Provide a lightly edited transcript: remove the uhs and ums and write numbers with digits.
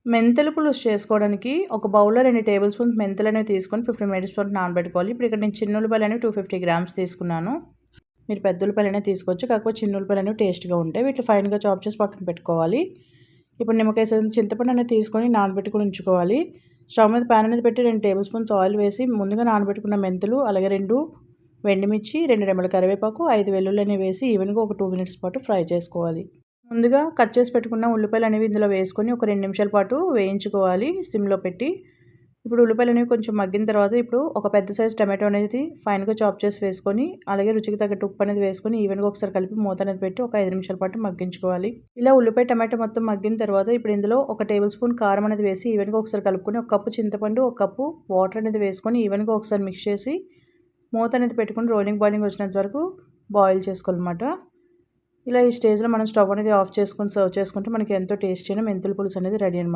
మెంతుల పులుసు చేసుకోవడానికి ఒక బౌల్‌లో 2 టేబుల్ స్పూన్స్ మెంతులనేవి తీసుకొని 15 మినిట్స్ వరకు నానబెట్టుకోవాలి. ఇప్పుడు ఇక్కడ నేను చిన్న ఉల్లిపాయలనేవి 250 గ్రామ్స్ తీసుకున్నాను. మీరు పెద్ద ఉల్లిపాయలనే తీసుకోవచ్చు. కాకపోతే చిన్న ఉల్లిపాయలనేవి టేస్ట్‌గా ఉంటాయి. వీటిని ఫైన్‌గా చాప్ చేసి పక్కన పెట్టుకోవాలి. ఇప్పుడు నిమ్మకాయ సైజు చింతపండు అనేది తీసుకొని నానబెట్టుకొని ఉంచుకోవాలి. స్టవ్ మీద ప్యాన్ అనేది పెట్టి 2 టేబుల్ స్పూన్స్ ఆయిల్ వేసి ముందుగా నానబెట్టుకున్న మెంతులు, అలాగే 2 ఎండుమిర్చి, 2 రెమ్మల కరివేపాకు, 5 వెల్లుల్లిని వేసి ఈవెన్‌గా ఒక 2 మినిట్స్ పాటు ఫ్రై చేసుకోవాలి. ముందుగా కట్ చేసి పెట్టుకున్న ఉల్లిపాయలు అనేవి ఇందులో వేసుకొని ఒక 2 నిమిషాల పాటు వేయించుకోవాలి సిమ్‌లో పెట్టి. ఇప్పుడు ఉల్లిపాయలు అనేవి కొంచెం మగ్గిన తర్వాత ఇప్పుడు ఒక పెద్ద సైజు టమాటో అనేది ఫైన్‌గా చాప్ చేసి వేసుకొని, అలాగే రుచికి తగ్గట్టు ఉప్పు అనేది వేసుకొని ఈవెన్‌గా ఒకసారి కలిపి మూత అనేది పెట్టి ఒక 5 నిమిషాల పాటు మగ్గించుకోవాలి. ఇలా ఉల్లిపాయ, టమాటో మొత్తం మగ్గిన తర్వాత ఇప్పుడు ఇందులో ఒక టేబుల్ స్పూన్ కారం అనేది వేసి ఈవెన్‌గా ఒకసారి కలుపుకొని, ఒక కప్పు చింతపండు, ఒక కప్పు వాటర్ అనేది వేసుకొని ఈవెన్‌గా ఒకసారి మిక్స్ చేసి మూత అనేది పెట్టుకొని బాయిలింగ్ వచ్చినంత వరకు బాయిల్ చేసుకోవాలన్నమాట. ఇలా ఈ స్టేజ్‌లో మనం స్టవ్ అనేది ఆఫ్ చేసుకొని సర్వ్ చేసుకుంటే మనకి ఎంతో టేస్టీ అయిన మెంతుల పులుసు అనేది రెడీ అనమాట.